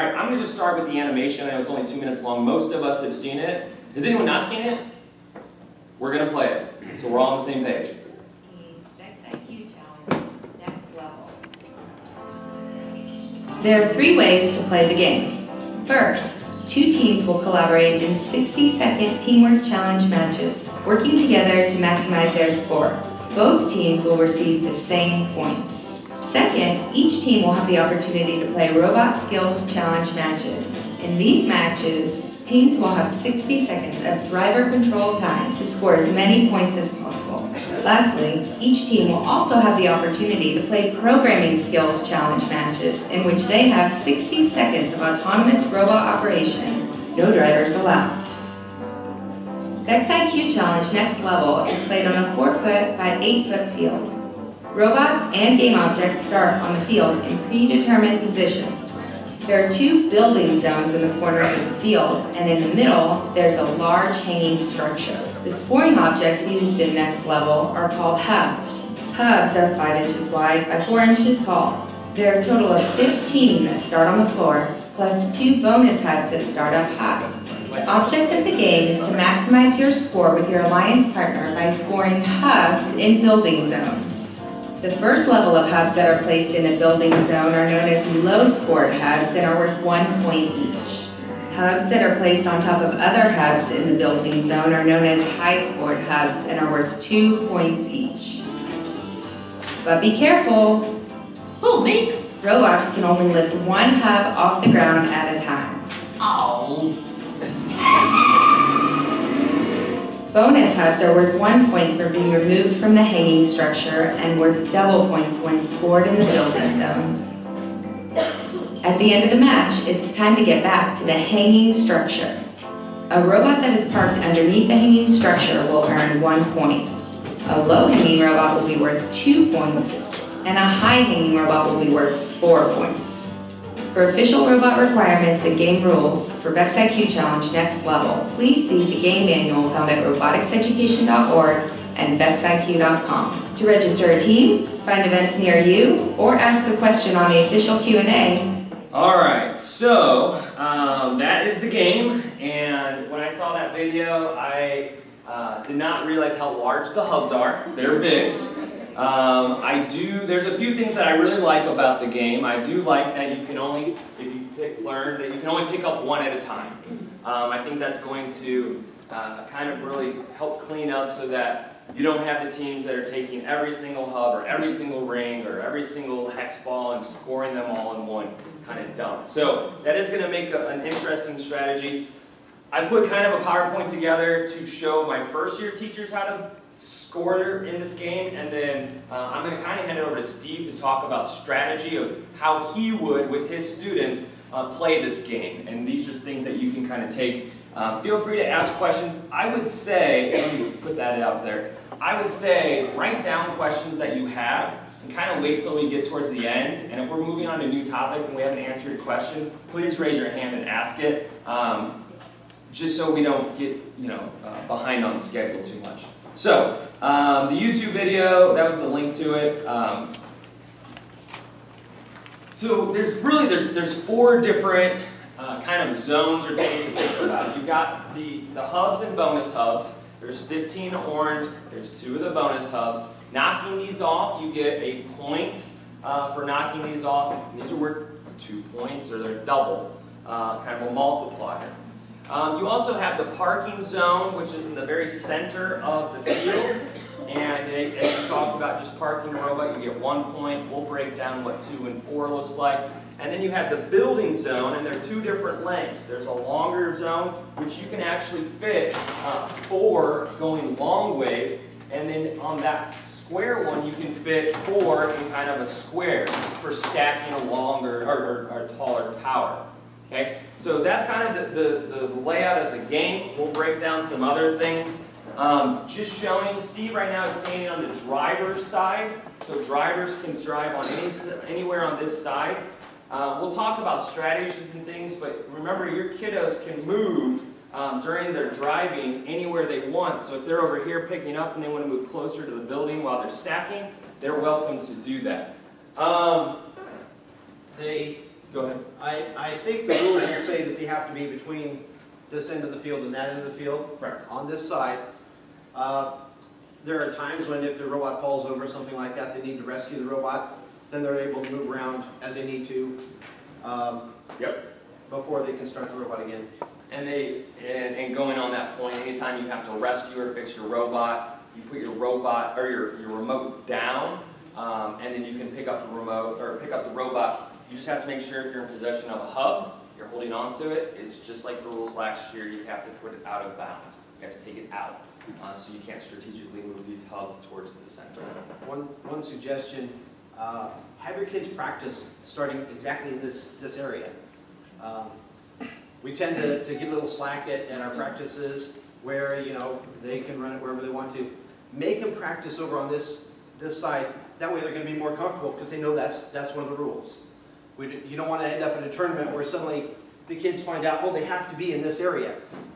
All right, I'm going to just start with the animation. I know it's only 2 minutes long. Most of us have seen it. Has anyone not seen it? We're going to play it, so we're all on the same page. Vex IQ Challenge, next level. There are 3 ways to play the game. First, 2 teams will collaborate in 60-second teamwork challenge matches, working together to maximize their score. Both teams will receive the same points. Second, each team will have the opportunity to play robot skills challenge matches. In these matches, teams will have 60 seconds of driver control time to score as many points as possible. Lastly, each team will also have the opportunity to play programming skills challenge matches in which they have 60 seconds of autonomous robot operation, no drivers allowed. Vex IQ Challenge Next Level is played on a 4-foot by 8-foot field. Robots and game objects start on the field in predetermined positions. There are 2 building zones in the corners of the field, and in the middle, there's a large hanging structure. The scoring objects used in Next Level are called hubs. Hubs are 5 inches wide by 4 inches tall. There are a total of 15 that start on the floor, plus 2 bonus hubs that start up high. The object of the game is to maximize your score with your alliance partner by scoring hubs in building zones. The first level of hubs that are placed in a building zone are known as low-scored hubs and are worth 1 point each. Hubs that are placed on top of other hubs in the building zone are known as high-scored hubs and are worth 2 points each. But be careful! Oh, me? Robots can only lift 1 hub off the ground at a time. Oh. Bonus hubs are worth 1 point for being removed from the hanging structure and worth double points when scored in the building zones. At the end of the match, it's time to get back to the hanging structure. A robot that is parked underneath the hanging structure will earn 1 point. A low-hanging robot will be worth 2 points, and a high-hanging robot will be worth 4 points. For official robot requirements and game rules for Vex IQ Challenge Next Level, please see the game manual found at roboticseducation.org and vexiq.com. To register a team, find events near you, or ask a question on the official Q&A. All right, so that is the game, and when I saw that video, I did not realize how large the hubs are. They're big. There's a few things that I really like about the game. I do like that you can only, if you learn that you can only pick up 1 at a time. I think that's going to kind of really help clean up so that you don't have the teams that are taking every single hub or every single ring or every single hex ball and scoring them all in one kind of dump. So that is going to make an interesting strategy. I put kind of a PowerPoint together to show my first-year teachers how to score in this game, and then I'm going to kind of hand it over to Steve to talk about strategy of how he would, with his students, play this game. And these are things that you can kind of take. Feel free to ask questions. I would say, let me put that out there, I would say write down questions that you have and kind of wait till we get towards the end. And if we're moving on to a new topic and we haven't answered your question, please raise your hand and ask it, just so we don't get behind on schedule too much. So, the YouTube video, that was the link to it. So there's 4 different kind of zones or things to think about. You've got the hubs and bonus hubs. There's 15 orange, there's 2 of the bonus hubs. Knocking these off, you get a point for knocking these off. And these are worth 2 points, or they're double, kind of a multiplier. You also have the parking zone, which is in the very center of the field. And as we talked about, just parking a robot, you get 1 point. We'll break down what 2 and 4 looks like. And then you have the building zone, and there are 2 different lengths. There's a longer zone, which you can actually fit 4 going long ways. And then on that square one, you can fit 4 in kind of a square for stacking a longer or taller tower. Okay, so that's kind of the layout of the game. We'll break down some other things. Just showing, Steve right now is standing on the driver's side, so drivers can drive on anywhere on this side. We'll talk about strategies and things, but remember your kiddos can move during their driving anywhere they want. So if they're over here picking up and they want to move closer to the building while they're stacking, they're welcome to do that. Go ahead. I think the rules will say that they have to be between this end of the field and that end of the field. Correct. On this side. There are times when if the robot falls over or something like that, they need to rescue the robot. Then they're able to move around as they need to before they can start the robot again. And going on that point, anytime you have to rescue or fix your robot, you put your robot or your remote down, and then you can pick up the remote or pick up the robot. You just have to make sure if you're in possession of a hub, you're holding on to it. It's just like the rules last year. You have to put it out of bounds. You have to take it out. So you can't strategically move these hubs towards the center. One suggestion, have your kids practice starting exactly in this area. We tend to get a little slack at our practices where, you know, they can run it wherever they want to. Make them practice over on this side. That way they're going to be more comfortable because they know that's one of the rules. You don't want to end up in a tournament where suddenly the kids find out, oh, they have to be in this area.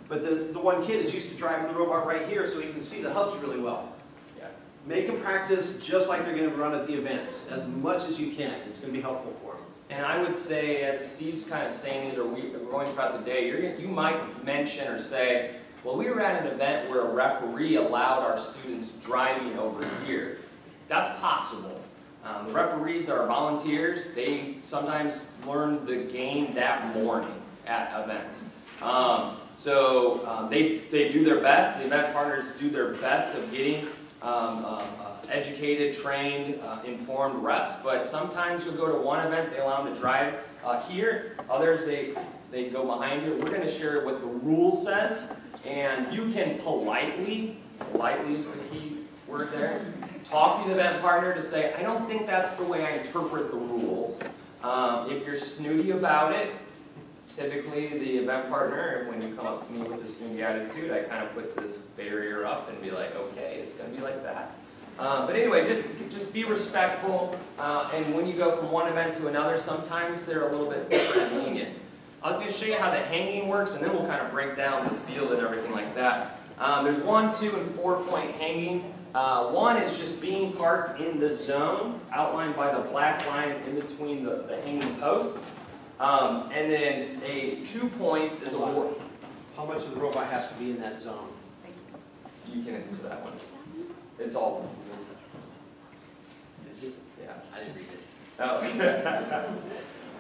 But the one kid is used to driving the robot right here so he can see the hubs really well. Yeah. Make them practice just like they're going to run at the events, as much as you can. It's going to be helpful for them. And I would say, as Steve's kind of saying these, or we're going throughout the day, you might mention or say, well, we were at an event where a referee allowed our students driving over here. That's possible. The referees are volunteers. They sometimes learn the game that morning at events. So they do their best. The event partners do their best of getting educated, trained, informed refs. But sometimes you'll go to one event, they allow them to drive here. Others, they go behind you. We're going to share what the rule says. And you can politely is the key word there, talk to the event partner to say, I don't think that's the way I interpret the rules. If you're snooty about it, typically the event partner, when you come up to me with a snooty attitude, I kind of put this barrier up and be like, okay, it's going to be like that. But anyway, just be respectful, and when you go from one event to another, sometimes they're a little bit different and lenient. I'll just show you how the hanging works, and then we'll kind of break down the field and everything like that. There's 1, 2, and 4 point hanging. 1 is just being parked in the zone, outlined by the black line in between the hanging posts. And then 2 points is a war. How much of the robot has to be in that zone? You can answer that one. It's all. Is it? Yeah. I didn't read it. Oh.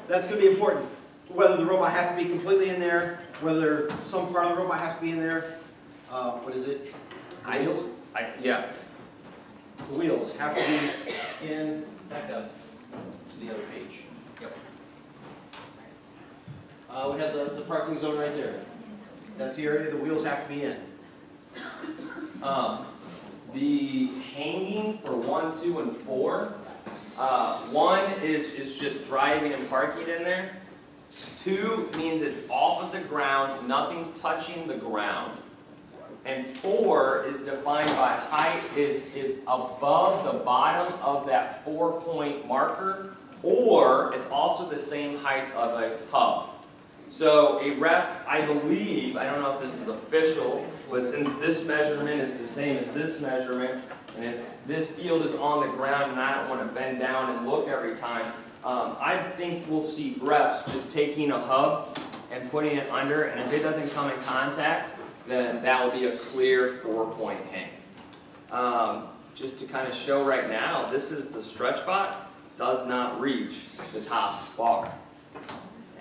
That's going to be important. Whether the robot has to be completely in there, whether some part of the robot has to be in there. What is it? Wheels? Yeah. The wheels have to be in, back up to the other page. Yep. We have the parking zone right there. That's the area the wheels have to be in. The hanging for 1, 2, and 4. 1 is just driving and parking in there. 2 means it's off of the ground, nothing's touching the ground. And 4 is defined by height, is above the bottom of that 4 point marker, or it's also the same height of a hub. So a ref, I believe, I don't know if this is official, but since this measurement is the same as this measurement, and if this field is on the ground and I don't want to bend down and look every time, I think we'll see refs just taking a hub and putting it under, and if it doesn't come in contact, then that will be a clear 4 point hang. Just to kind of show right now, this is the stretch bot, does not reach the top bar.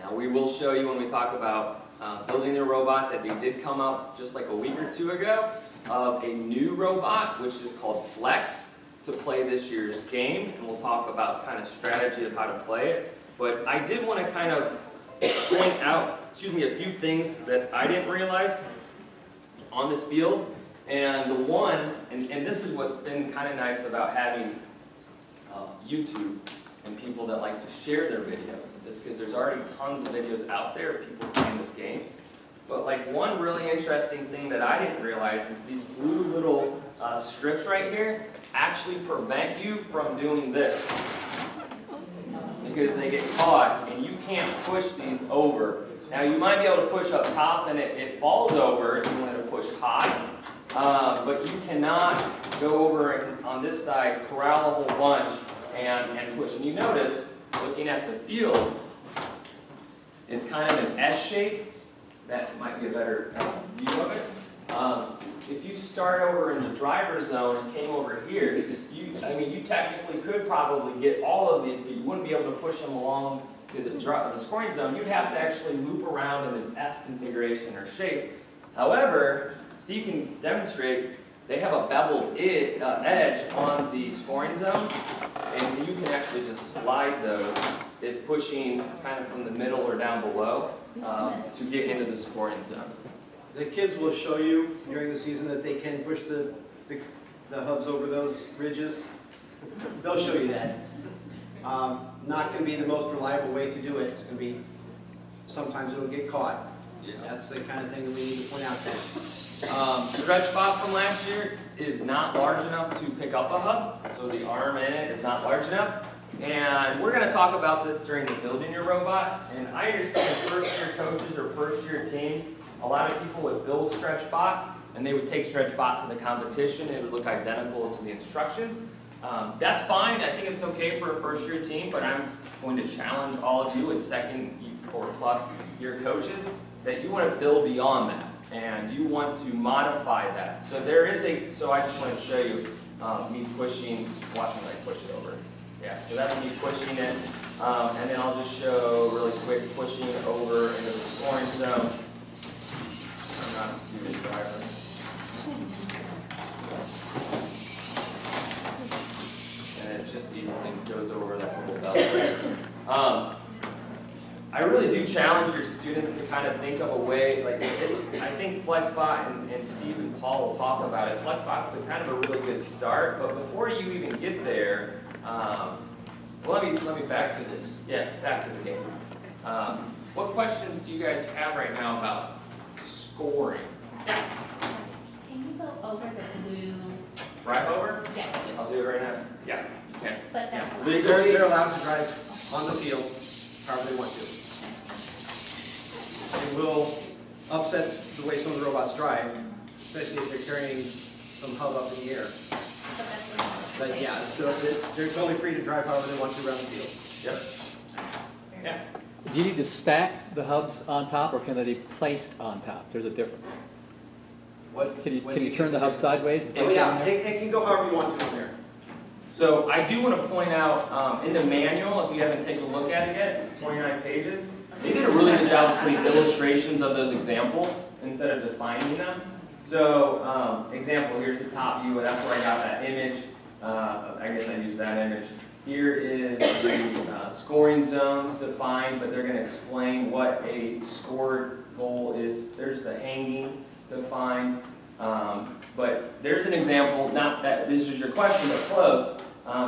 Now we will show you when we talk about building the robot that they did come out just like a week or 2 ago of a new robot which is called Flex to play this year's game, and we'll talk about kind of strategy of how to play it. But I did want to kind of point out, a few things that I didn't realize on this field. And the one, and this is what's been kind of nice about having YouTube and people that like to share their videos, is because there's already tons of videos out there of people playing this game. But like one really interesting thing that I didn't realize is these blue little strips right here actually prevent you from doing this. Because they get caught and you can't push these over. Now you might be able to push up top and it falls over if you want to push high. But you cannot go over and on this side, corral a whole bunch and push. And you notice, looking at the field, It's kind of an S shape. That might be a better view of it. If you start over in the driver's zone and came over here, you technically could probably get all of these, but you wouldn't be able to push them along to the scoring zone. You'd have to actually loop around in an S configuration or shape. However, so you can demonstrate, they have a beveled edge on the scoring zone, and you can actually just slide those if pushing kind of from the middle or down below to get into the scoring zone. The kids will show you during the season that they can push the hubs over those ridges. They'll show you that. Not going to be the most reliable way to do it. It's going to be, sometimes it'll get caught. Yeah. That's the kind of thing that we need to point out there. Stretch spot from last year is not large enough to pick up a hub, so the arm in it is not large enough. And we're going to talk about this during the Building Your Robot. And I understand first-year coaches or first-year teams, a lot of people would build stretch spot, and they would take stretch spot to the competition. It would look identical to the instructions. That's fine. I think it's okay for a first-year team, but I'm going to challenge all of you as second or plus year coaches that you want to build beyond that, and you want to modify that. So so I just want to show you me pushing, watch me like push it over. Yeah, so that's me pushing it, and then I'll just show really quick pushing over into the scoring zone. I'm not a student driver. And it just easily goes over that little belt. I really do challenge your students to kind of think of a way, like I think FlexBot and Steve and Paul will talk about it. FlexBot is kind of a really good start, but before you even get there, well, let me back to this. Yeah, back to the game. What questions do you guys have right now about scoring? Yeah. Can you go over the blue? Drive over? Yes. I'll do it right now. Yeah, you can. But that's They're allowed to drive on the field however they want to. It will upset the way some of the robots drive, especially if they're carrying some hub up in the air. But yeah, so they're totally free to drive however they want to around the field. Yep. Yeah. Do you need to stack the hubs on top, or can they be placed on top? There's a difference. What, Can you turn the hub sideways? And Oh place it yeah, on there? it can go however you want to on there. So I do want to point out, in the manual, if you haven't taken a look at it yet, it's 29 pages. They did a really good job of putting illustrations of those examples instead of defining them. So, example, here's the top view, and that's where I got that image. I guess I used that image. Here is the scoring zones defined, but they're going to explain what a scored goal is. There's the hanging defined. But there's an example, not that this is your question, but close.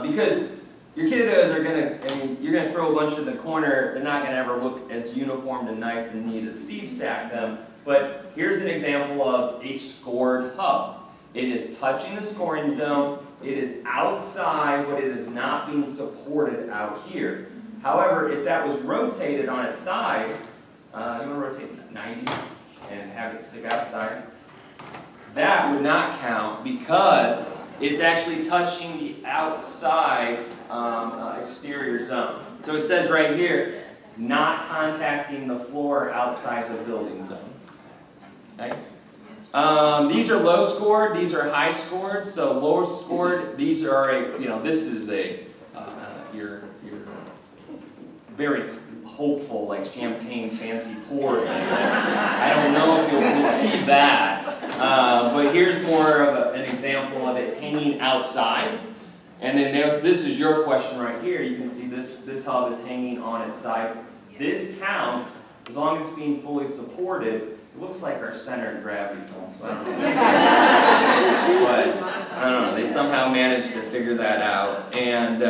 Because your kiddos are going to, you're going to throw a bunch in the corner, they're not going to ever look as uniformed and nice and neat as Steve stacked them. But here's an example of a scored hub. It is touching the scoring zone, it is outside, but it is not being supported out here. However, if that was rotated on its side, you want to rotate 90 and have it stick outside, that would not count because it's actually touching the outside exterior zone. So it says right here, not contacting the floor outside the building zone. Okay? These are low scored, these are high scored. So low scored, these are this is your very hopeful, like champagne fancy pour thing. I don't know if you'll see that, but here's more of an example of it hanging outside. And then this is your question right here. You can see this hub is hanging on its side. This counts as long as it's being fully supported. It looks like our center of gravity is on spot. But I don't know, they somehow managed to figure that out. And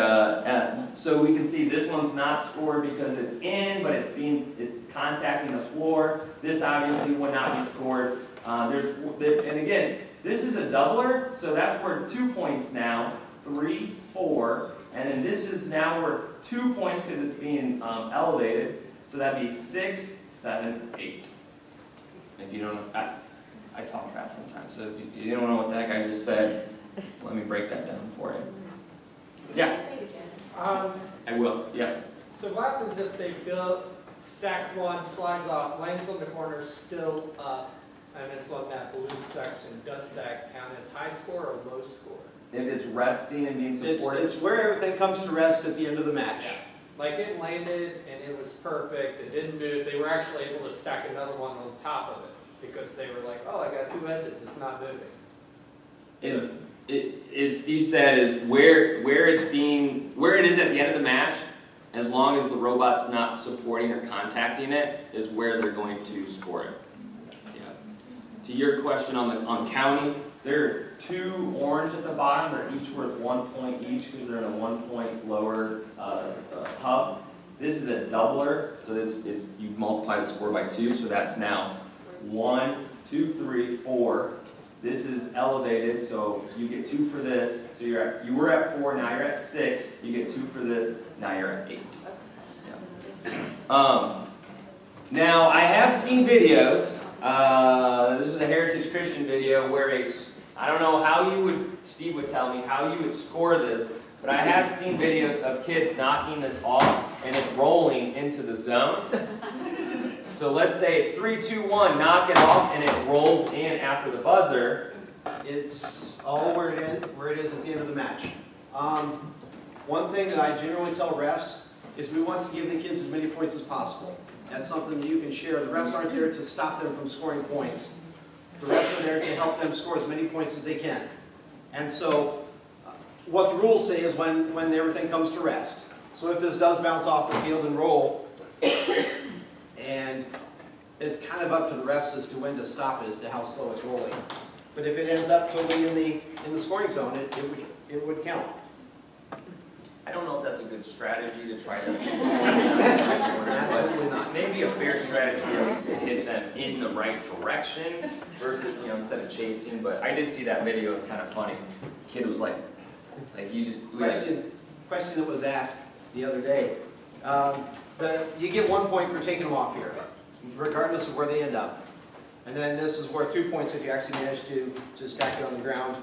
so we can see this one's not scored because it's in, but it's contacting the floor. This obviously would not be scored. And again, this is a doubler, so that's worth 2 points now. 3, 4, and then this is now worth 2 points because it's being elevated. So that'd be 6, 7, 8. If you don't, I talk fast sometimes, so if you don't know what the heck I just said, let me break that down for you. Yeah. I will, yeah. So what happens if they build stack one, slides off, lands on the corner, still up, and it's on that blue section. Does that count as high score or low score? If it's resting and being supported? It's where everything comes to rest at the end of the match. Like it landed and it was perfect, it didn't move, they were actually able to stack another one on top of it because they were like, oh, I got two edges, it's not moving. As Steve said, is where it is at the end of the match, as long as the robot's not supporting or contacting it, is where they're going to score it. Yeah. To your question on counting, there are 2 orange at the bottom. They're each worth 1 point each because they're in a 1 point lower hub. This is a doubler, so it's you multiply the score by 2, so that's now 1, 2, 3, 4. This is elevated, so you get 2 for this. So you were at 4, now you're at 6. You get 2 for this, now you're at 8. Yeah. Now I have seen videos. This was a Heritage Christian video where I don't know how Steve would tell me how you would score this, but I have seen videos of kids knocking this off and it rolling into the zone. So let's say it's 3, 2, 1, knock it off, and it rolls in after the buzzer. It's all where it is at the end of the match. One thing that I generally tell refs is we want to give the kids as many points as possible. That's something that you can share. The refs aren't there to stop them from scoring points. The refs are there to help them score as many points as they can. And so what the rules say is when everything comes to rest. So if this does bounce off the field and roll, and it's kind of up to the refs as to when to stop it, as to how slow it's rolling. But if it ends up totally in the scoring zone, it would count. I don't know if that's a good strategy to try to Absolutely not. maybe a fair strategy is to hit them in the right direction versus, instead of chasing. But I did see that video, it's kind of funny. Kid was like you just... Question that was asked the other day. You get 1 point for taking them off here, regardless of where they end up. And then this is worth 2 points if you actually manage to stack it on the ground.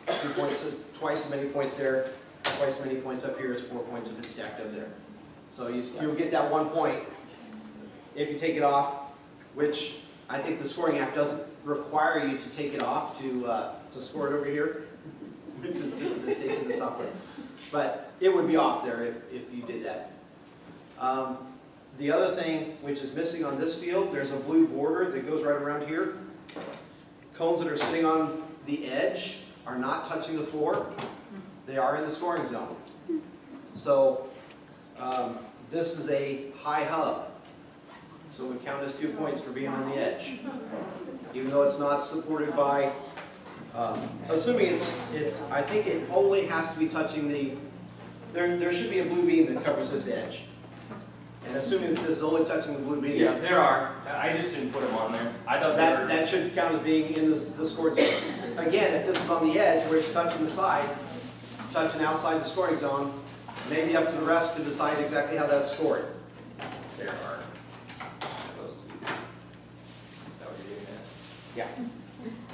2 points, twice as many points there, twice as many points up here is 4 points if it's stacked up there. So you'll get that 1 point if you take it off, which I think the scoring app doesn't require you to take it off to score it over here, which is just a mistake in the software. But it would be off there if you did that. The other thing which is missing on this field, there's a blue border that goes right around here. Cones that are sitting on the edge are not touching the floor. They are in the scoring zone. So this is a high hub. So it would count as 2 points for being on the edge. Even though it's not supported by, assuming I think it only has to be touching there should be a blue beam that covers this edge. And assuming that this is only touching the blue beam. Yeah, there are. I just didn't put them on there. I thought that should count as being in the scored zone. Again, if this is on the edge where it's touching the side, touching outside the scoring zone, maybe up to the refs to decide exactly how that's scored. There are supposed to be these. Is that what you're getting at?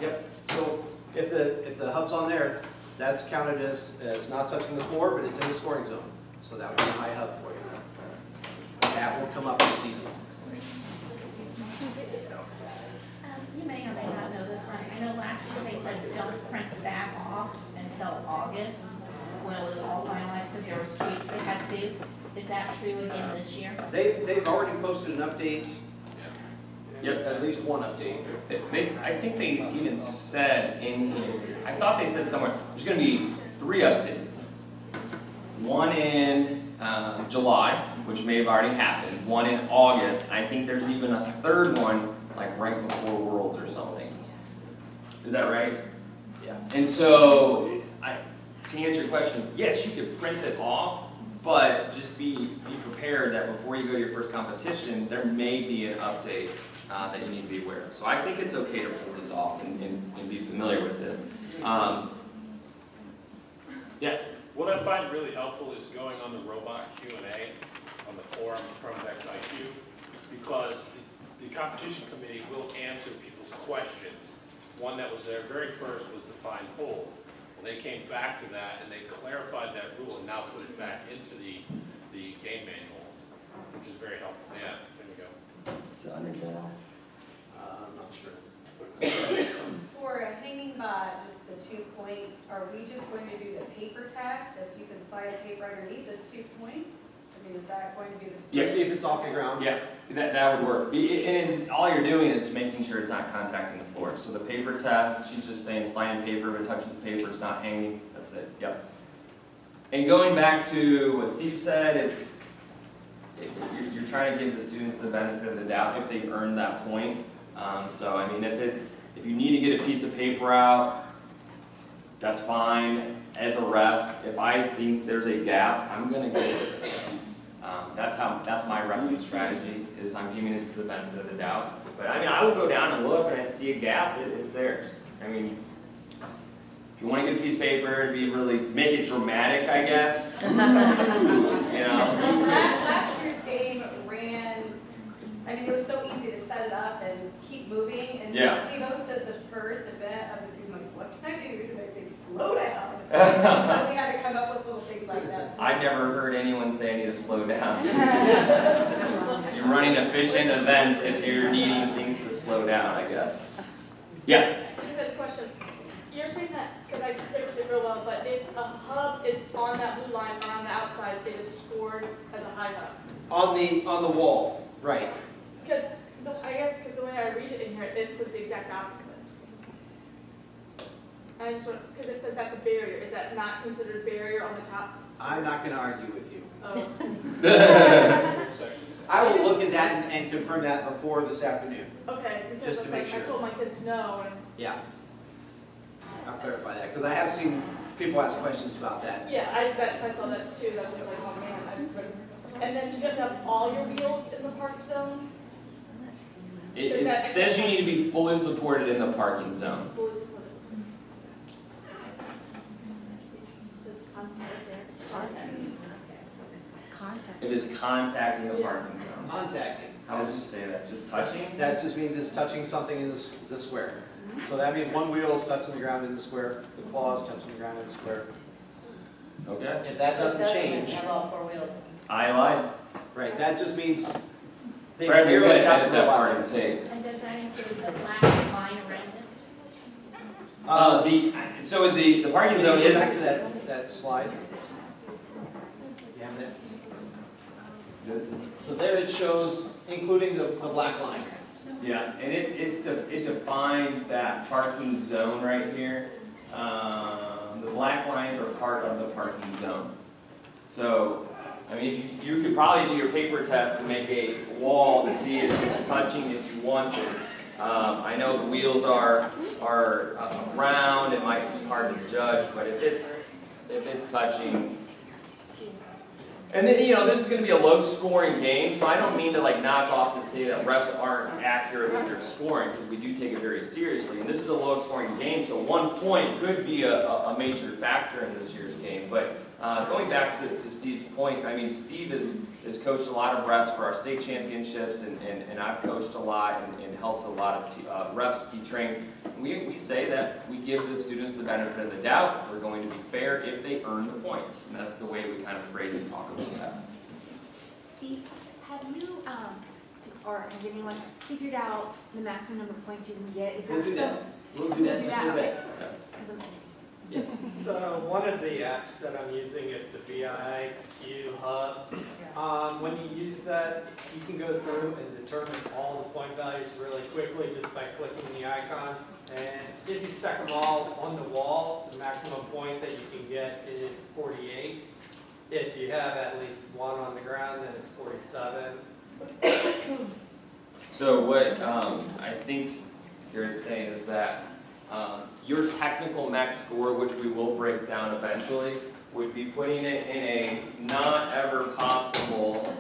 Yeah. Yep. So if the hub's on there, that's counted as not touching the floor, but it's in the scoring zone. So that would be a high hub for you. That will come up this season. You may or may not know this one. I know last year they said don't print the back off until August when it was all finalized because there was tweaks they had to do. Is that true again this year? They've already posted an update. Yep. At least one update. I think they even said in here, I thought they said somewhere, there's going to be 3 updates. One in July, which may have already happened. One in August. I think there's even a 3rd one, like right before Worlds or something. Is that right? Yeah. And so, to answer your question, yes, you could print it off, but just be prepared that before you go to your first competition, there may be an update that you need to be aware of. So I think it's okay to pull this off and be familiar with it. Yeah. What I find really helpful is going on the robot Q&A on the forum from Vex IQ, because the competition committee will answer people's questions. One that was there very first was define hold. Well, they came back to that and they clarified that rule and now put it back into the game manual. which is very helpful. Yeah, there we go. So Untitled. I'm not sure. For a hanging by just the 2 points, are we just going to do the paper test? If you can slide a paper underneath, that's 2 points? I mean, is that going to be the? Just see if it's off the ground. Yeah, that would work. And all you're doing is making sure it's not contacting the floor. So the paper test, she's just saying sliding paper, if it touches the paper, it's not hanging. That's it. Yep. And going back to what Steve said, you're trying to give the students the benefit of the doubt if they've earned that point. So I mean, if you need to get a piece of paper out, that's fine. As a ref, if I think there's a gap, I'm going to get it. That's my referee strategy, is I'm giving it the benefit of the doubt. But I mean, I will go down and look, and I see a gap, it's theirs. I mean, if you want to get a piece of paper, make it dramatic, I guess. You know. Last year's game ran, I mean, it was so easy to set it up and keep moving. And Yeah. since we hosted the first event of the season, like, what can I do to make things slow down? So we had to come up with little things like that. I've never heard anyone say I need to slow down. You're running efficient events if you're needing things to slow down, I guess. Yeah. Just a question. You're saying that, because I couldn't see it real well, but if a hub is on that blue line or on the outside, it is scored as a high hub. On the wall, right. Because I guess because the way I read it in here, it says the exact opposite. I just want, because it says that's a barrier. Is that not considered a barrier on the top? I'm not going to argue with you. Oh. I will look at that and confirm that before this afternoon. Okay, because Just to make I sure. told my kids no. And Yeah. I'll clarify that, because I have seen people ask questions about that. yeah, I saw that too. That was like, oh man. And then do you have to have all your wheels in the park zone? It says you need to be fully supported in the parking zone. Fully supported. It says contact. It is contacting the parking zone. Contacting. How would you say that? Just touching? That just means it's touching something in the square. So that means one wheel is touching the ground in the square, the claw is touching the ground in the square. Okay. If that doesn't change, Have all 4 wheels. I lied. right, that just means they Brad, you're barely gonna got edit to go that part out of the tape. And does that include the black line around it? So the parking Can zone you go is. back to that slide. You have it? So there it shows, including the black line. Yeah, and it defines that parking zone right here. The black lines are part of the parking zone. So, I mean, you could probably do your paper test to make a wall to see if it's touching if you want to. I know the wheels are round, it might be hard to judge, but if it's touching. And then, this is going to be a low-scoring game, so I don't mean to knock off to say that refs aren't accurate with their scoring, because we do take it very seriously. And this is a low-scoring game, so 1 point could be a major factor in this year's game. But going back to Steve's point, I mean, Steve has coached a lot of refs for our state championships, and I've coached a lot and helped a lot of refs be trained. We say that we give the students the benefit of the doubt. We're going to be fair if they earn the points. And that's the way we kind of phrase and talk about that. Steve, have you, or has anyone figured out the maximum number of points you can get? Is We'll do that. We'll do that just a little bit. Because I'm interested. Yes. So one of the apps that I'm using is the Vex Iq Hub. When you use that, you can go through and determine all the point values really quickly just by clicking the icons. And if you stack them all on the wall, the maximum point that you can get is 48. If you have at least one on the ground, then it's 47. So what I think Garrett's saying is that your technical max score, which we will break down eventually, would be putting it in a not ever possible,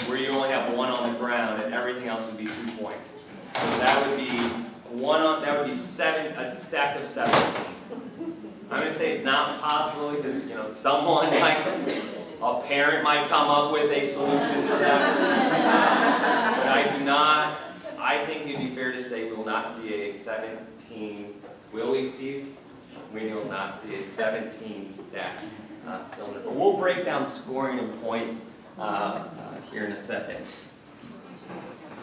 where you only have one on the ground and everything else would be 2 points. So that would be a stack of 17. I'm going to say it's not possible because someone a parent might come up with a solution for that. But I do not. I think it'd be fair to say we will not see a 17. Will we, Steve? We will not see a 17 stack cylinder. But we'll break down scoring and points here in a second.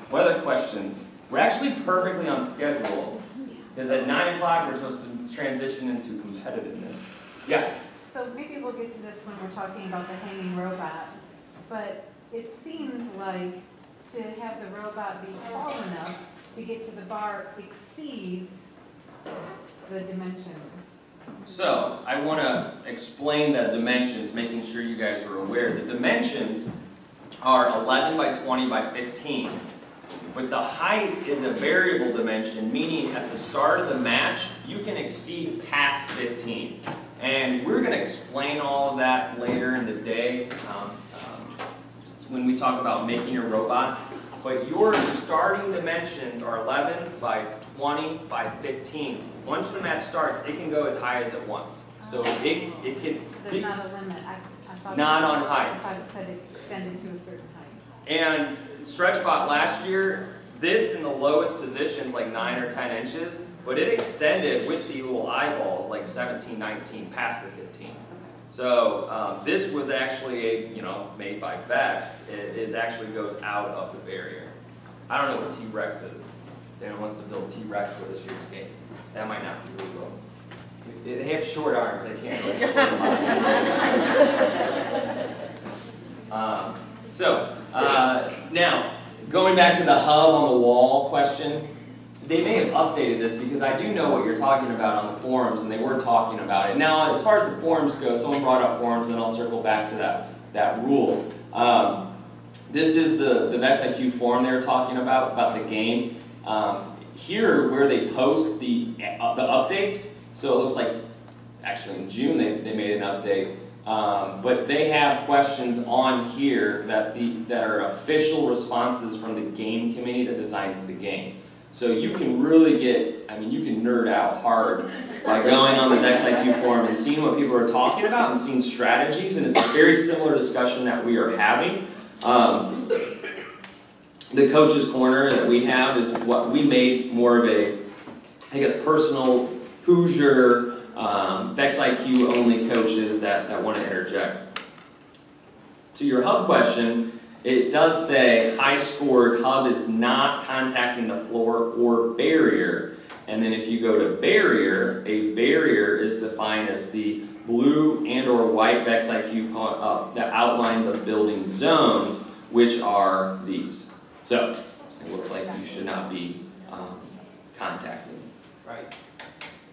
What other questions? We're actually perfectly on schedule, because at 9 o'clock we're supposed to transition into competitiveness. Yeah? So maybe we'll get to this when we're talking about the hanging robot, but it seems like to have the robot be tall enough to get to the bar exceeds the dimensions. So, I want to explain the dimensions, making sure you guys are aware. The dimensions are 11 by 20 by 15. But the height is a variable dimension, meaning at the start of the match, you can exceed past 15. And we're going to explain all of that later in the day when we talk about making your robots. But your starting dimensions are 11 by 20 by 15. Once the match starts, it can go as high as it wants. So it can... There's not a limit. I thought not on height. I thought it said it extended to a certain height. And StretchBot last year, this in the lowest positions, like 9 or 10 inches, but it extended with the little eyeballs, like 17, 19, past the 15. So this was actually made by Vex. It actually goes out of the barrier. I don't know what T-Rex is. If anyone wants to build T-Rex for this year's game, that might not be legal. They have short arms. They can't really support them. Now, going back to the hub on the wall question, they may have updated this because I do know what you're talking about on the forums, and they were talking about it. Now, as far as the forums go, someone brought up forums, and I'll circle back to that rule. This is the Vex Iq Form they were talking about the game. Here, where they post the updates, so it looks like actually in June they made an update. But they have questions on here that are official responses from the game committee that designs the game. So you can really you can nerd out hard by going on the Vex Iq Forum and seeing what people are talking about and seeing strategies, and it's a very similar discussion that we are having. The coach's corner that we have is what we made more of a, I guess, personal Hoosier, Vex IQ only coaches that want to interject. To your hub question, it does say high-scored hub is not contacting the floor or barrier. And then if you go to barrier, a barrier is defined as the blue and or white Vex IQ that outline the building zones, which are these. So it looks like you should not be contacting. Right.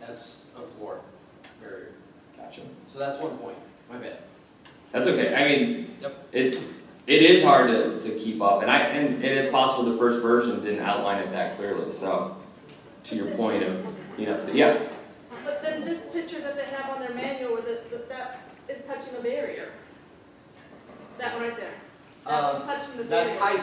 That's a floor barrier. Gotcha. So that's one point. My bad. That's okay. I mean, yep. It is hard to keep up, and it's possible the first version didn't outline it that clearly. So, to your point of, yeah. But then this picture that they have on their manual, that is touching a barrier. That one right there. That one's touching the barrier. That's high.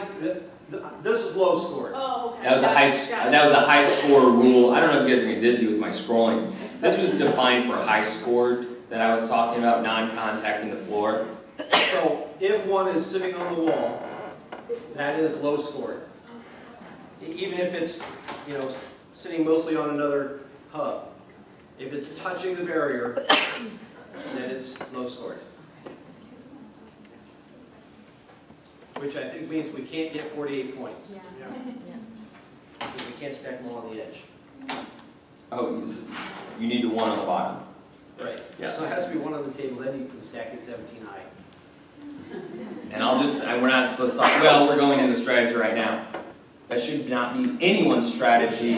This is low scored. Oh, okay. That was a high score rule. I don't know if you guys are getting dizzy with my scrolling. This was defined for high scored that I was talking about, non-contacting the floor. So if one is sitting on the wall, that is low scored. Even if it's sitting mostly on another hub. If it's touching the barrier, then it's low scored. Which I think means we can't get 48 points. Yeah. Because we can't stack them all on the edge. Oh, you need the one on the bottom. Right. Yeah. So it has to be one on the table, then you can stack it 17 high. And we're not supposed to talk, well, we're going into strategy right now. That should not be anyone's strategy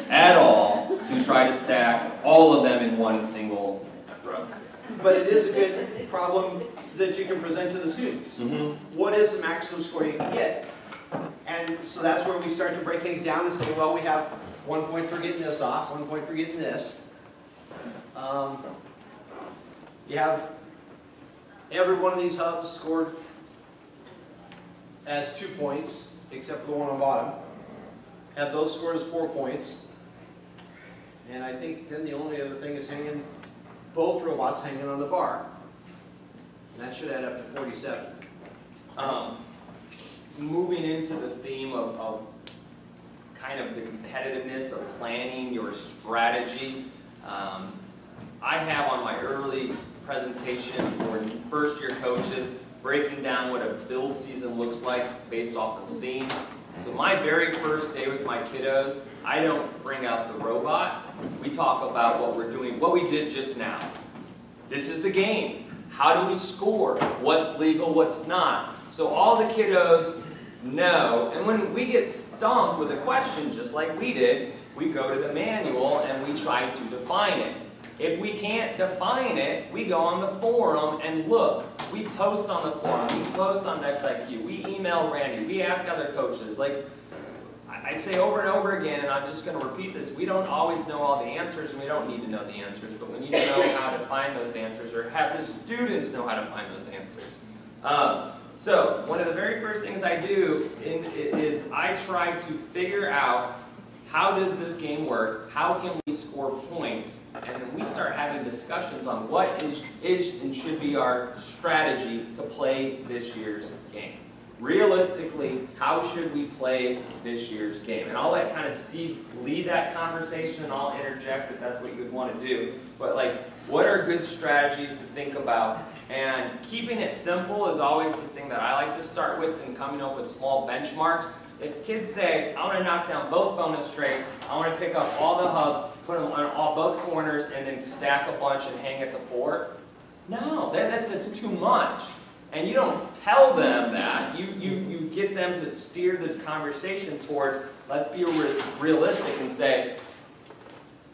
at all to try to stack all of them in one single row. But it is a good problem that you can present to the students. Mm-hmm. What is the maximum score you can get? And so that's where we start to break things down and say, well, we have 1 point for getting this off, 1 point for getting this. You have every one of these hubs scored as 2 points, except for the one on bottom. Have those scored as 4 points. And I think then the only other thing is both robots hanging on the bar. And that should add up to 47. Moving into the theme of kind of the competitiveness of planning your strategy, I have on my early presentation for first-year coaches breaking down what a build season looks like based off of theme. So my very first day with my kiddos, I don't bring out the robot. We talk about what we're doing, what we did just now. This is the game. How do we score? What's legal, what's not? So all the kiddos know, and when we get stumped with a question, just like we did, we go to the manual and we try to define it. If we can't define it, we go on the forum and look. We post on the forum, we post on Vex IQ, we email Randy, we ask other coaches. Like I say over and over again, and I'm just going to repeat this, we don't always know all the answers, and we don't need to know the answers, but we need to know how to find those answers, or have the students know how to find those answers. So one of the very first things I do is I try to figure out how does this game work, how can we score points, and then we start having discussions on what is and should be our strategy to play this year's game. Realistically, how should we play this year's game? And I'll let kind of Steve lead that conversation, and I'll interject if that's what you would want to do. But like, what are good strategies to think about? And keeping it simple is always the thing that I like to start with, and coming up with small benchmarks. If kids say, I want to knock down both bonus trays, I want to pick up all the hubs, put them on both corners, and then stack a bunch and hang at the fort. No, that's too much. And you don't tell them that. You get them to steer the conversation towards, let's be realistic and say,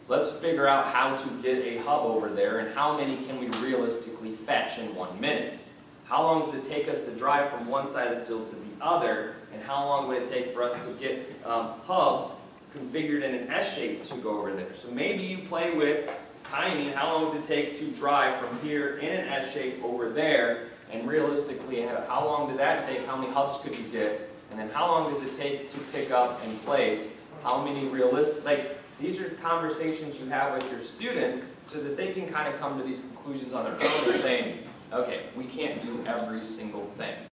let's figure out how to get a hub over there, and how many can we realistically fetch in 1 minute. How long does it take us to drive from one side of the field to the other, and how long would it take for us to get hubs configured in an S shape to go over there? So maybe you play with timing, how long does it take to drive from here in an S shape over there, and realistically, how long did that take? How many hubs could you get? And then how long does it take to pick up and place? How many these are conversations you have with your students so that they can kind of come to these conclusions on their own and saying, okay, we can't do every single thing.